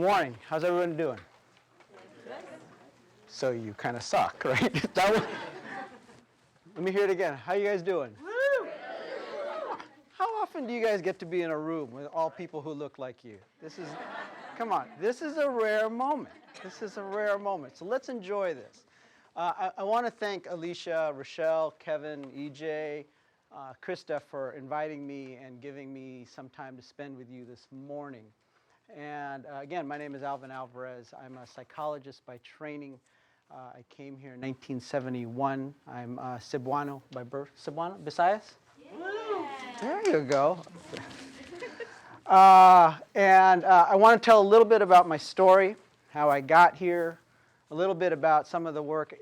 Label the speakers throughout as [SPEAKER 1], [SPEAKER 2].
[SPEAKER 1] morning. How's everyone doing? So you kind of suck, right? Let me hear it again. How you guys doing? How often do you guys get to be in a room with all people who look like you? Come on, this is a rare moment. This is a rare moment. So let's enjoy this. I want to thank Alicia, Rochelle, Kevin, EJ, Krista for inviting me and giving me some time to spend with you this morning. And again, my name is Alvin Alvarez. I'm a psychologist by training. I came here in 1971. I'm Cebuano by birth. Cebuano? Visayas? Yeah. There you go. And I want to tell a little bit about my story, how I got here, a little bit about some of the work.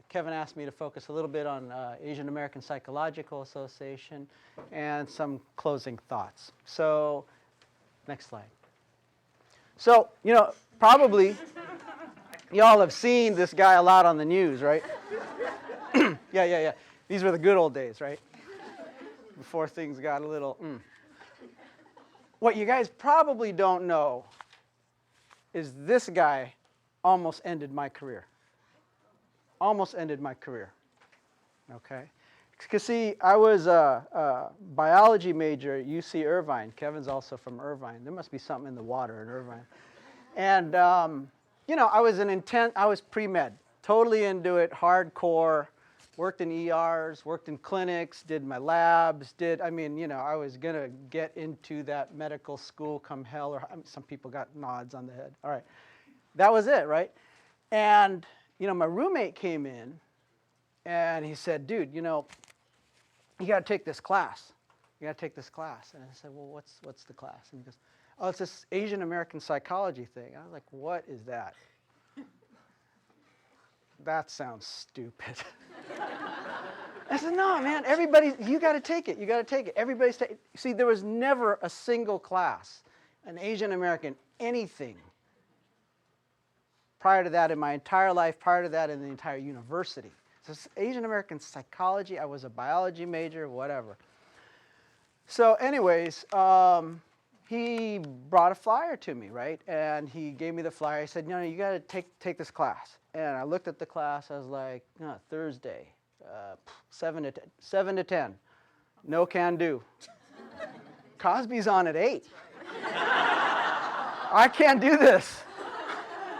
[SPEAKER 1] Kevin asked me to focus a little bit on Asian American Psychological Association and some closing thoughts. So, next slide. So, probably y'all have seen this guy a lot on the news, right? Yeah. These were the good old days, right? Before things got a little, What you guys probably don't know is this guy almost ended my career. Almost ended my career, okay? Because see, I was a biology major at UC Irvine. Kevin's also from Irvine. There must be something in the water in Irvine. And, I was pre-med, totally into it, hardcore, worked in ERs, worked in clinics, did my labs, I was going to get into that medical school come hell, or some people got nods on the head. All right, that was it, right? And, my roommate came in, and he said, dude, you got to take this class. You got to take this class. And I said, well, what's the class? And he goes, oh, it's this Asian American Psychology thing. I was like, what is that? That sounds stupid. I said, no, man, you got to take it. You got to take it. Everybody's taking it. See, there was never a single class, an Asian American, anything, prior to that in my entire life, prior to that in the entire university. So Asian American Psychology, I was a biology major, whatever. So anyways, he brought a flyer to me, right? And he gave me the flyer. He said, you got to take this class. And I looked at the class. I was like, Thursday, 7 to 10. No can do. Cosby's on at 8. I can't do this.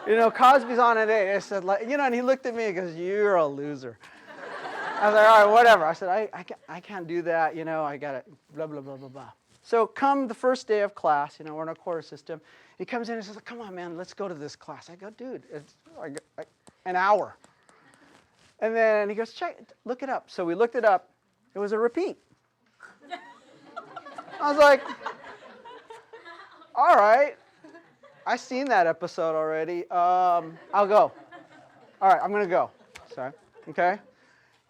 [SPEAKER 1] Cosby's on at 8. I said, and he looked at me and goes, you're a loser. I was like, all right, whatever. I said, I can't do that. I got to blah, blah, blah, blah, blah. So come the first day of class, we're in a quarter system. He comes in and says, come on, man, let's go to this class. I go, dude, it's an hour. And then he goes, look it up. So we looked it up. It was a repeat. I was like, all right. I've seen that episode already. I'll go. All right, I'm going to go. Sorry. Okay?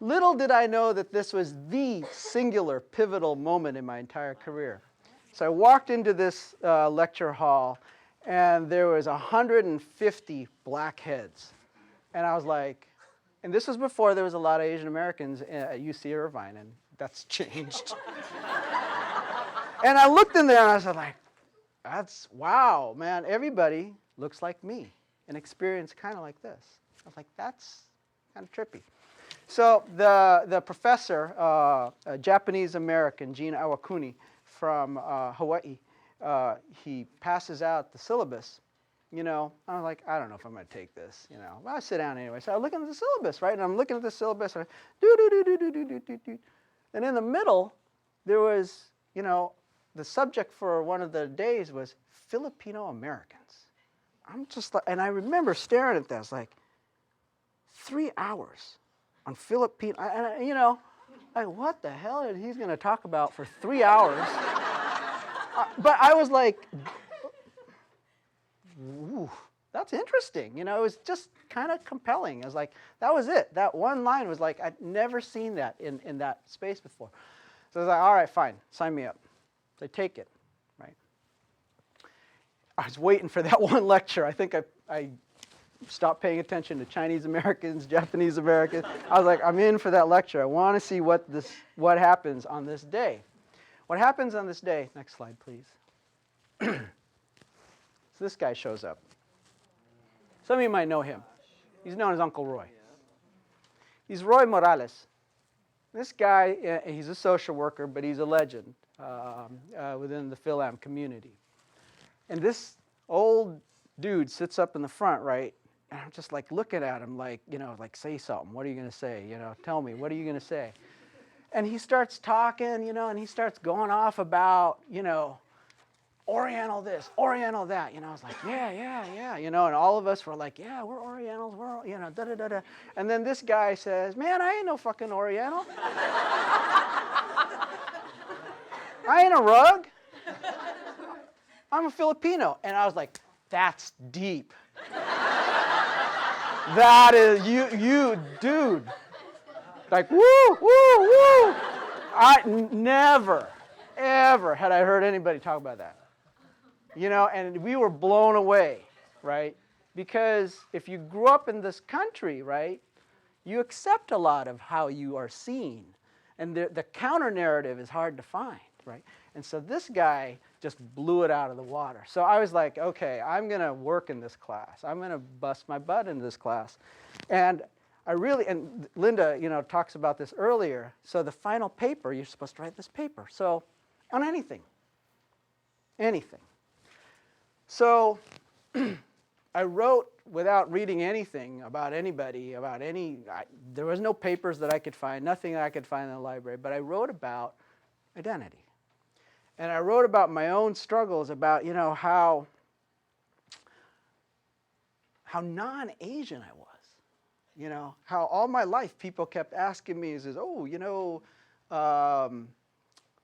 [SPEAKER 1] Little did I know that this was the singular pivotal moment in my entire career. So I walked into this lecture hall, and there was 150 black heads. And I was like, and this was before there was a lot of Asian Americans at UC Irvine, and that's changed. And I looked in there, and I was like, wow, man, everybody looks like me and experience kind of like this. I was like, that's kind of trippy. So the professor, a Japanese American, Gene Awakuni from Hawaii, he passes out the syllabus. I was like, I don't know if I'm going to take this. Well, I sit down anyway. So I'm looking at the syllabus, right? And I'm looking at the syllabus, and and in the middle, there was, the subject for one of the days was Filipino Americans. I'm just like, and I remember staring at that. I was like, 3 hours on Filipino, like what the hell is he going to talk about for 3 hours? But I was like, ooh, that's interesting. It was just kind of compelling. I was like, that was it. That one line was like, I'd never seen that in that space before. So I was like, all right, fine, sign me up. So I take it, right? I was waiting for that one lecture. I think I stopped paying attention to Chinese Americans, Japanese Americans. I was like, I'm in for that lecture. I want to see what happens on this day. What happens on this day? Next slide, please. So this guy shows up. Some of you might know him. He's known as Uncle Roy. He's Roy Morales. This guy, he's a social worker, but he's a legend within the Phil-Am community. And this old dude sits up in the front, right? And I'm just like looking at him like, like say something. What are you going to say? Tell me, what are you going to say? And he starts talking, and he starts going off about, Oriental this, Oriental that. I was like, yeah. And all of us were like, yeah, we're Orientals, we're, da-da-da-da. And then this guy says, man, I ain't no fucking Oriental. I ain't a rug. I'm a Filipino. And I was like, that's deep. That is, you dude. Like, woo. I never, ever had I heard anybody talk about that. And we were blown away, right? Because if you grew up in this country, right, you accept a lot of how you are seen. And the counter narrative is hard to find, right? And so this guy just blew it out of the water. So I was like, okay, I'm going to work in this class. I'm going to bust my butt in this class. And and Linda, talks about this earlier. So the final paper, you're supposed to write this paper. So on anything. So I wrote without reading anything about anybody, there was no papers that I could find, nothing that I could find in the library, but I wrote about identity. And I wrote about my own struggles, about, how non-Asian I was. How all my life people kept asking me,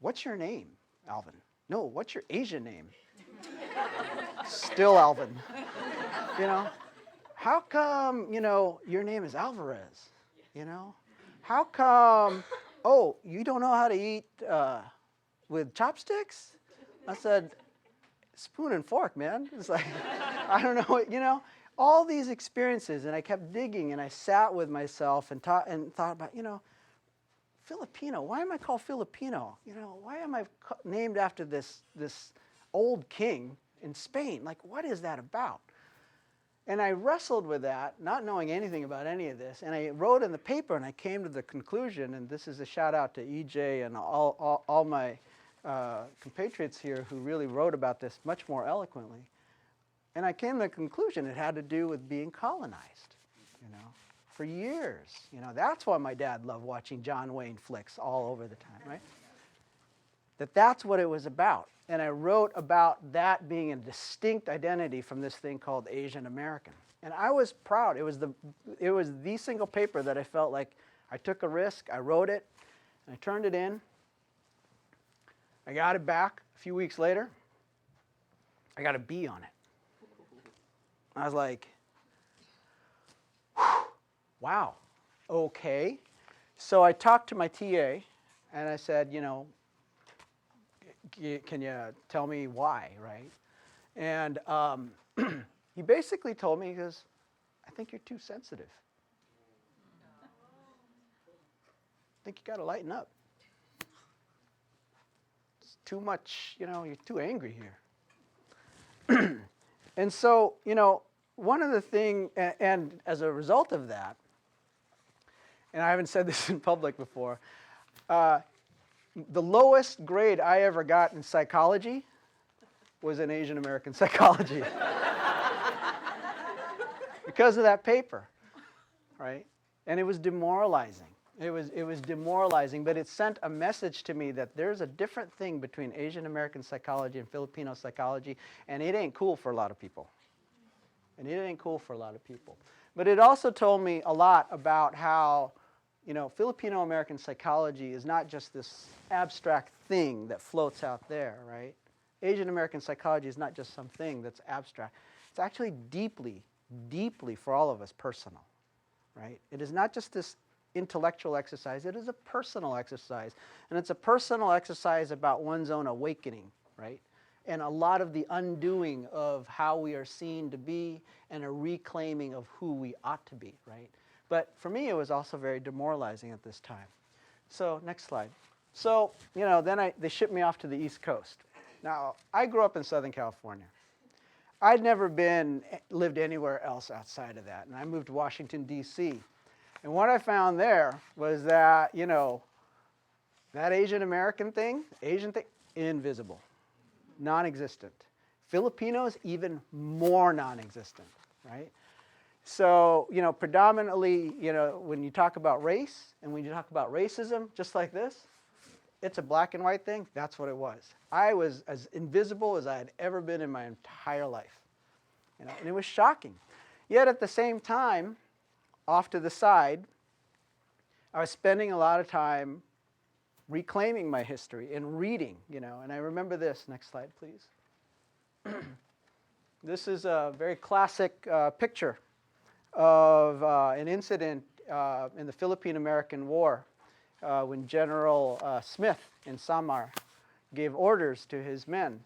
[SPEAKER 1] what's your name, Alvin? No, what's your Asian name? Still Alvin. How come, your name is Alvarez? How come, you don't know how to eat with chopsticks? I said, spoon and fork, man. It's like, I don't know, all these experiences, and I kept digging, and I sat with myself and thought about, Filipino. Why am I called Filipino? Why am I named after this old king in Spain? Like, what is that about? And I wrestled with that, not knowing anything about any of this. And I wrote in the paper, and I came to the conclusion, and this is a shout out to EJ and all my compatriots here who really wrote about this much more eloquently. And I came to the conclusion it had to do with being colonized, for years. That's why my dad loved watching John Wayne flicks all over the time, right? That's what it was about. And I wrote about that being a distinct identity from this thing called Asian American. And I was proud. It was the single paper that I felt like I took a risk, I wrote it, and I turned it in. I got it back a few weeks later. I got a B on it. I was like, wow, okay. So I talked to my TA, and I said, can you tell me why, right? And he basically told me, he goes, I think you're too sensitive. I think you got to lighten up. It's too much, you're too angry here. And so, one of the things, and as a result of that, and I haven't said this in public before, the lowest grade I ever got in psychology was in Asian American psychology. Because of that paper, right? And it was demoralizing. It was demoralizing, but it sent a message to me that there's a different thing between Asian American psychology and Filipino psychology, and it ain't cool for a lot of people. But it also told me a lot about how, Filipino American psychology is not just this abstract thing that floats out there, right? Asian American psychology is not just something that's abstract. It's actually deeply, deeply, for all of us, personal, right? It is not just this intellectual exercise. It is a personal exercise. And it's a personal exercise about one's own awakening, right? And a lot of the undoing of how we are seen to be and a reclaiming of who we ought to be, right? But for me, it was also very demoralizing at this time. So next slide. So, then they shipped me off to the East Coast. Now, I grew up in Southern California. I'd never lived anywhere else outside of that, and I moved to Washington, D.C. And what I found there was that, that Asian American thing, invisible, non-existent. Filipinos, even more non-existent, right? So, predominantly, when you talk about race and when you talk about racism, just like this, it's a black and white thing. That's what it was. I was as invisible as I had ever been in my entire life, and it was shocking. Yet at the same time, off to the side, I was spending a lot of time reclaiming my history and reading, and I remember this. Next slide, please. This is a very classic picture of an incident in the Philippine-American War when General Smith in Samar gave orders to his men.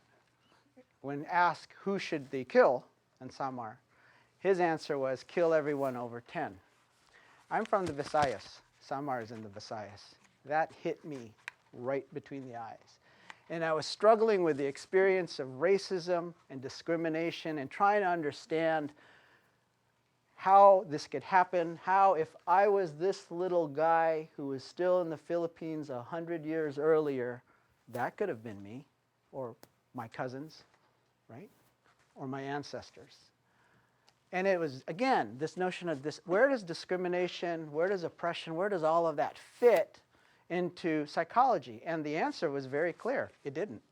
[SPEAKER 1] When asked who should they kill in Samar, his answer was, kill everyone over 10. I'm from the Visayas. Samar is in the Visayas. That hit me right between the eyes. And I was struggling with the experience of racism and discrimination and trying to understand how this could happen, how if I was this little guy who was still in the Philippines 100 years earlier, that could have been me, or my cousins, right? Or my ancestors. And it was, again, this notion of this, where does discrimination, where does oppression, where does all of that fit into psychology? And the answer was very clear. It didn't.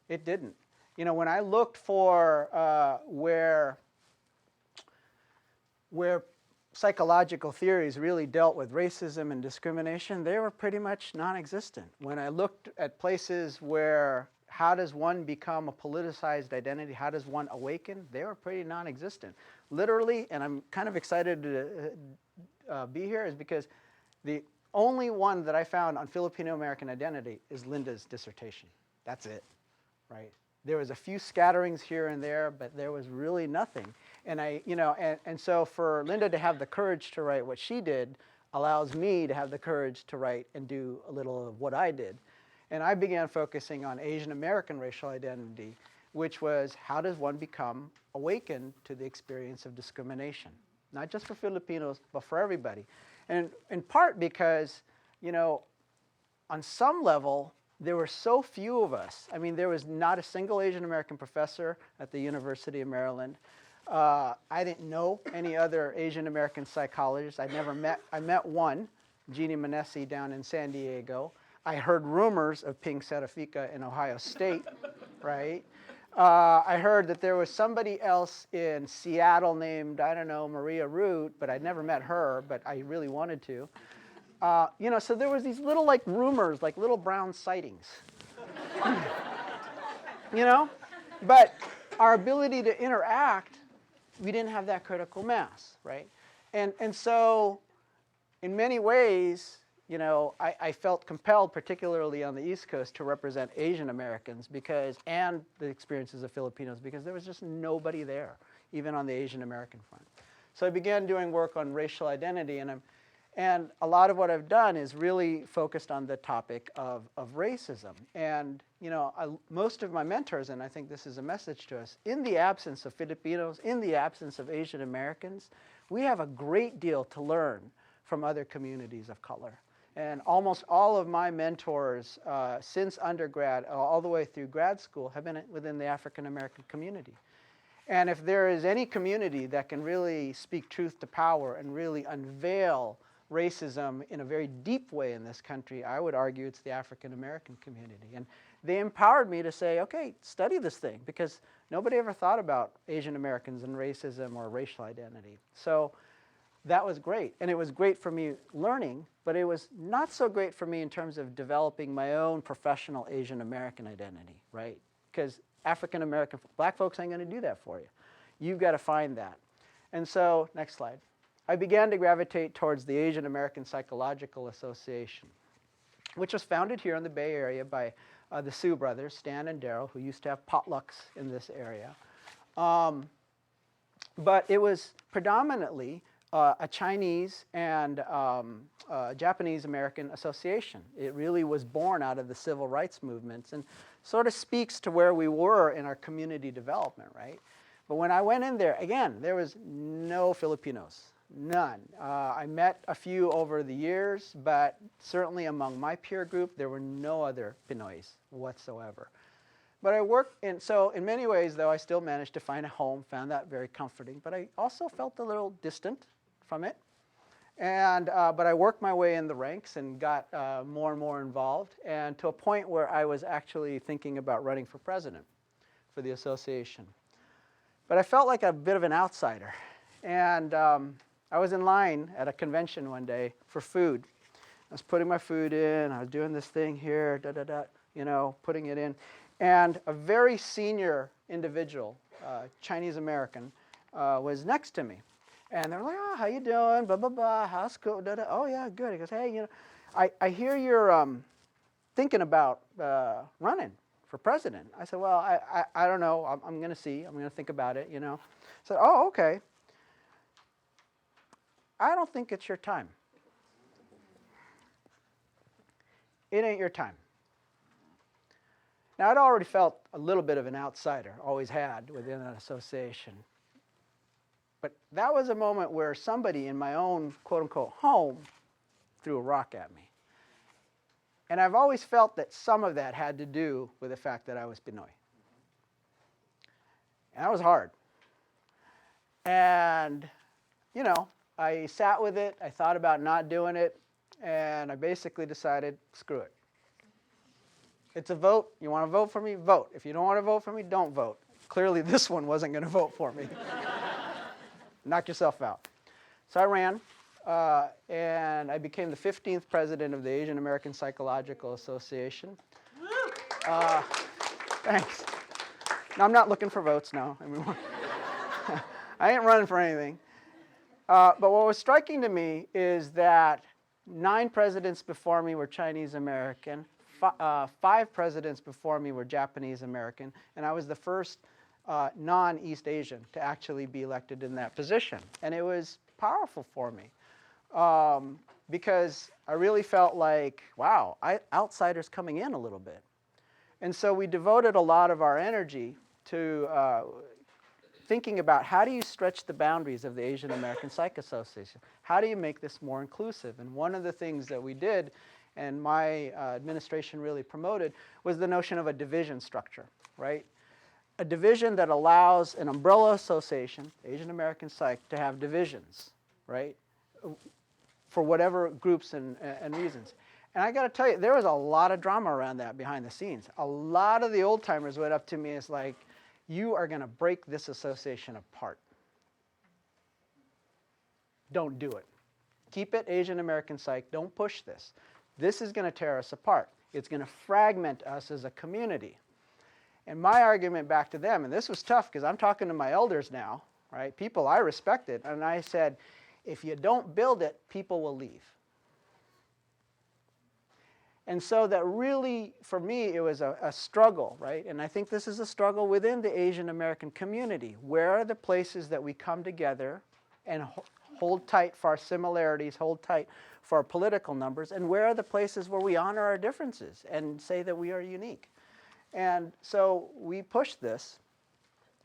[SPEAKER 1] It didn't. When I looked for where psychological theories really dealt with racism and discrimination, they were pretty much non-existent. When I looked at places where how does one become a politicized identity, how does one awaken, they were pretty non-existent. Literally, and I'm kind of excited to be here, is because the only one that I found on Filipino-American identity is Linda's dissertation. That's it, right? There was a few scatterings here and there, but there was really nothing. And and so for Linda to have the courage to write what she did allows me to have the courage to write and do a little of what I did. And I began focusing on Asian American racial identity, which was how does one become awakened to the experience of discrimination? Not just for Filipinos, but for everybody. And in part because, on some level, there were so few of us. I mean, there was not a single Asian American professor at the University of Maryland. I didn't know any other Asian American psychologists. I met one, Jeannie Manessi, down in San Diego. I heard rumors of Ping Serafika in Ohio State, right? I heard that there was somebody else in Seattle named, I don't know, Maria Root, but I'd never met her, but I really wanted to. So there was these little rumors, like little brown sightings. But our ability to interact, we didn't have that critical mass, right? And so in many ways, I felt compelled, particularly on the East Coast, to represent Asian Americans and the experiences of Filipinos, because there was just nobody there, even on the Asian American front. So I began doing work on racial identity, and a lot of what I've done is really focused on the topic of racism. And most of my mentors, and I think this is a message to us, in the absence of Filipinos, in the absence of Asian Americans, we have a great deal to learn from other communities of color. And almost all of my mentors since undergrad, all the way through grad school, have been within the African American community. And if there is any community that can really speak truth to power and really unveil racism in a very deep way in this country, I would argue it's the African American community. And they empowered me to say, okay, study this thing, because nobody ever thought about Asian Americans and racism or racial identity. So that was great. And it was great for me learning, but it was not so great for me in terms of developing my own professional Asian American identity, right? Because African American, black folks ain't going to do that for you. You've got to find that. And so, next slide. I began to gravitate towards the Asian American Psychological Association, which was founded here in the Bay Area by the Sioux brothers, Stan and Daryl, who used to have potlucks in this area. But it was predominantly a Chinese and Japanese American association. It really was born out of the civil rights movements and sort of speaks to where we were in our community development, right? But when I went in there, again, there was no Filipinos, none. I met a few over the years, but certainly among my peer group, there were no other Pinoys whatsoever. But I worked, and so in many ways, though, I still managed to find a home, found that very comforting, but I also felt a little distant from it. And, but I worked my way in the ranks and got more and more involved, and to a point where I was actually thinking about running for president for the association. But I felt like a bit of an outsider. And I was in line at a convention one day for food. I was putting my food in, I was doing this thing here, you know, putting it in. And a very senior individual, Chinese American, was next to me. And they're like, oh, how you doing? Blah, blah, blah, how's school? Oh, yeah, good. He goes, hey, you know, I hear you're thinking about running for president. I said, well, I don't know. I'm going to see. I'm going to think about it, you know. I said, oh, okay. I don't think it's your time. It ain't your time. Now, I'd already felt a little bit of an outsider, always had within that association. But that was a moment where somebody in my own quote-unquote home threw a rock at me. And I've always felt that some of that had to do with the fact that I was Pinoy. And that was hard. And, you know, I sat with it, I thought about not doing it, and I basically decided, screw it. It's a vote. You want to vote for me? Vote. If you don't want to vote for me, don't vote. Clearly, this one wasn't going to vote for me. Knock yourself out. So I ran, and I became the 15th president of the Asian American Psychological Association. Thanks. Now, I'm not looking for votes now. I mean, I ain't running for anything. But what was striking to me is that 9 presidents before me were Chinese American, 5 presidents before me were Japanese American, and I was the first non-East Asian to actually be elected in that position. And it was powerful for me because I really felt like, wow, outsiders coming in a little bit. And so we devoted a lot of our energy to thinking about how do you stretch the boundaries of the Asian American Psych Association? How do you make this more inclusive? And one of the things that we did, and my administration really promoted, was the notion of a division structure, right? A division that allows an umbrella association, Asian American Psych, to have divisions, right? For whatever groups and reasons. And I got to tell you, there was a lot of drama around that behind the scenes. A lot of the old timers went up to me as like, you are going to break this association apart. Don't do it. Keep it Asian American Psych. Don't push this. This is going to tear us apart. It's going to fragment us as a community. And my argument back to them, and this was tough because I'm talking to my elders now, right? People I respected. And I said, if you don't build it, people will leave. And so that really, for me, it was a struggle, right? And I think this is a struggle within the Asian American community. Where are the places that we come together and hold tight for our similarities, hold tight for our political numbers, and where are the places where we honor our differences and say that we are unique? And so we pushed this,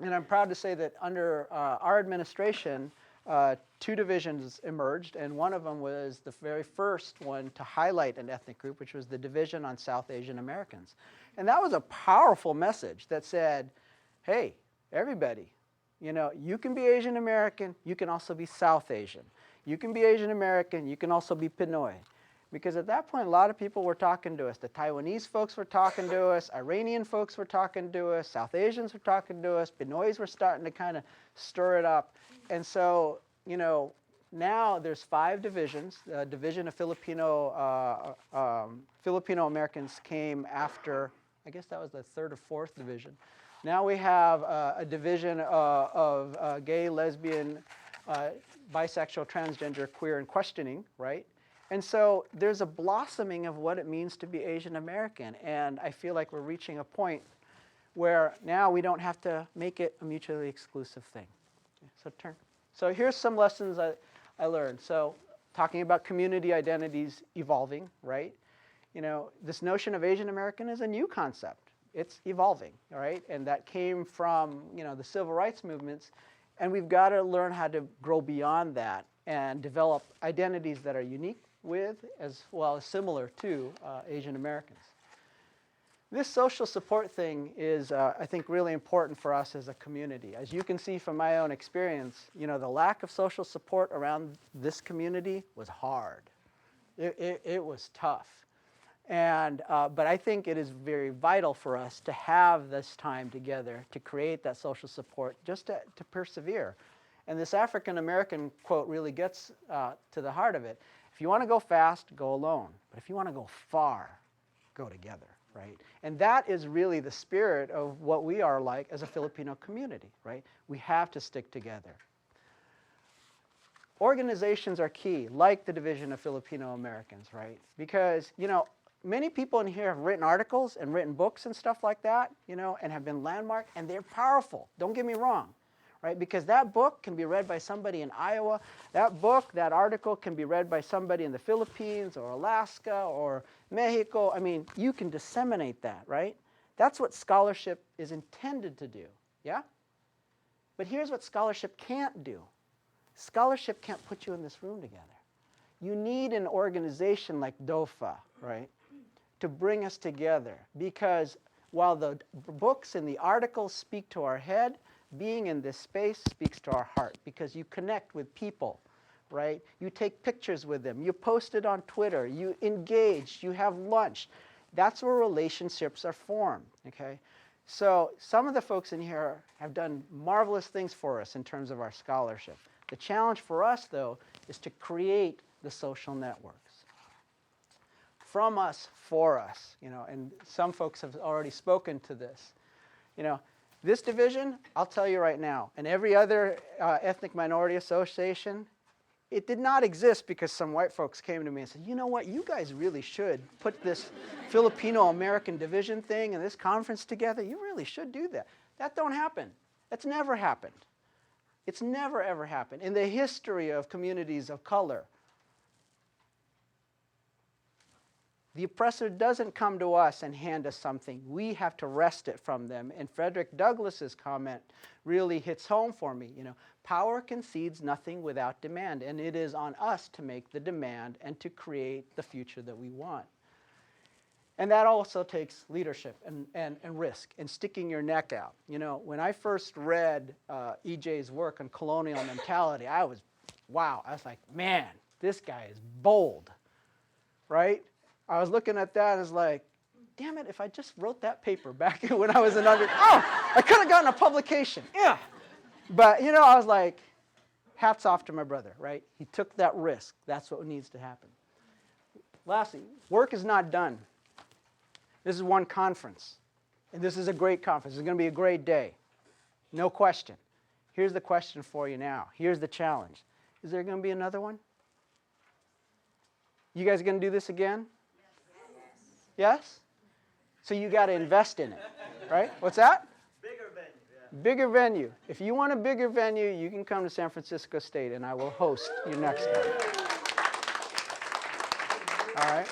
[SPEAKER 1] and I'm proud to say that under our administration, 2 divisions emerged, and one of them was the very first one to highlight an ethnic group, which was the Division on South Asian Americans. And that was a powerful message that said, hey, everybody, you know, you can be Asian American, you can also be South Asian. You can be Asian American, you can also be Pinoy. Because at that point, a lot of people were talking to us. The Taiwanese folks were talking to us, Iranian folks were talking to us, South Asians were talking to us, Pinoys were starting to kind of stir it up. And so, you know, now there's 5 divisions. The division of Filipino Americans came after, I guess that was the 3rd or 4th division. Now we have a division of gay, lesbian, bisexual, transgender, queer, and questioning, right? And so there's a blossoming of what it means to be Asian American. And I feel like we're reaching a point where now we don't have to make it a mutually exclusive thing. So here's some lessons I learned. So talking about community identities evolving, right? This notion of Asian American is a new concept. It's evolving, all right? And that came from, the civil rights movements. And we've got to learn how to grow beyond that and develop identities that are unique with, as well as similar to, Asian Americans. This social support thing is, I think, really important for us as a community. As you can see from my own experience, the lack of social support around this community was hard. It was tough. But I think it is very vital for us to have this time together to create that social support, just to persevere. And this African American quote really gets to the heart of it. If you want to go fast, go alone. But if you want to go far, go together, right? And that is really the spirit of what we are like as a Filipino community, right? We have to stick together. Organizations are key, like the Division of Filipino Americans, right? Because, many people in here have written articles and written books and stuff like that, and have been landmarked, and they're powerful. Don't get me wrong, right? Because that book can be read by somebody in Iowa. That article can be read by somebody in the Philippines or Alaska or Mexico. I mean, you can disseminate that, right? That's what scholarship is intended to do, yeah? But here's what scholarship can't do. Scholarship can't put you in this room together. You need an organization like DoFA, right, to bring us together. Because while the books and the articles speak to our head, being in this space speaks to our heart, because you connect with people, right? You take pictures with them. You post it on Twitter. You engage. You have lunch. That's where relationships are formed, okay? So some of the folks in here have done marvelous things for us in terms of our scholarship. The challenge for us, though, is to create the social networks. From us, for us, and some folks have already spoken to this. This division, I'll tell you right now, and every other ethnic minority association, it did not exist because some white folks came to me and said, you know what, you guys really should put this Filipino American division thing and this conference together. You really should do that. That don't happen. That's never happened. It's never, ever happened. In the history of communities of color, the oppressor doesn't come to us and hand us something. We have to wrest it from them. And Frederick Douglass's comment really hits home for me. Power concedes nothing without demand, and it is on us to make the demand and to create the future that we want. And that also takes leadership and risk and sticking your neck out. When I first read E.J.'s work on colonial mentality, I was like, man, this guy is bold, right? I was looking at that and was like, damn it, if I just wrote that paper back when I was I could have gotten a publication, yeah. But, I was like, hats off to my brother, right? He took that risk. That's what needs to happen. Lastly, work is not done. This is one conference, and this is a great conference. It's going to be a great day, no question. Here's the question for you now. Here's the challenge. Is there going to be another one? You guys going to do this again? Yes? So you got to invest in it, right? What's that?
[SPEAKER 2] Bigger venue. Yeah.
[SPEAKER 1] Bigger venue. If you want a bigger venue, you can come to San Francisco State, and I will host your next one. All right?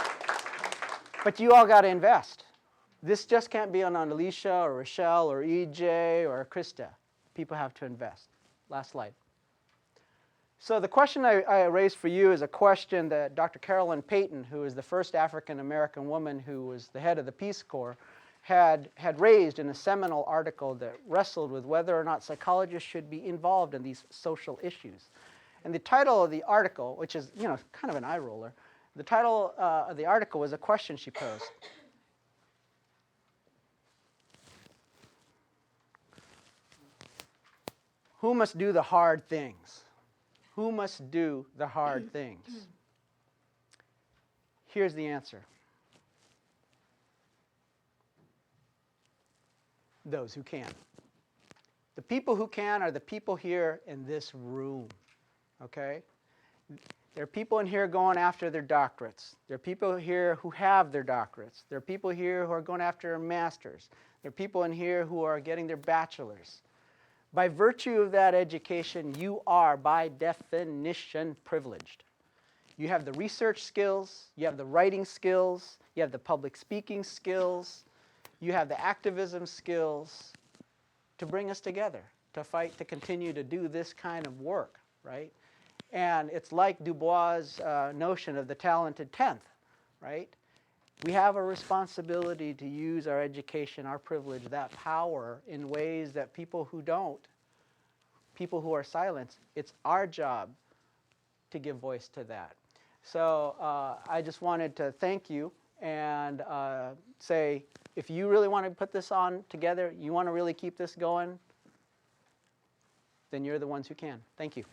[SPEAKER 1] But you all got to invest. This just can't be on Alicia or Rochelle or EJ or Krista. People have to invest. Last slide. So the question I raised for you is a question that Dr. Carolyn Payton, who is the first African-American woman who was the head of the Peace Corps, had raised in a seminal article that wrestled with whether or not psychologists should be involved in these social issues. And the title of the article, which is kind of an eye roller, the title of the article was a question she posed. Who must do the hard things? Who must do the hard things? Here's the answer. Those who can. The people who can are the people here in this room, okay? There are people in here going after their doctorates. There are people here who have their doctorates. There are people here who are going after their masters. There are people in here who are getting their bachelors. By virtue of that education, you are, by definition, privileged. You have the research skills, you have the writing skills, you have the public speaking skills, you have the activism skills to bring us together, to fight, to continue to do this kind of work, right? And it's like Du Bois' notion of the talented tenth, right? We have a responsibility to use our education, our privilege, that power in ways that people who don't, people who are silenced, it's our job to give voice to that. So I just wanted to thank you and say, if you really want to put this on together, you want to really keep this going, then you're the ones who can. Thank you.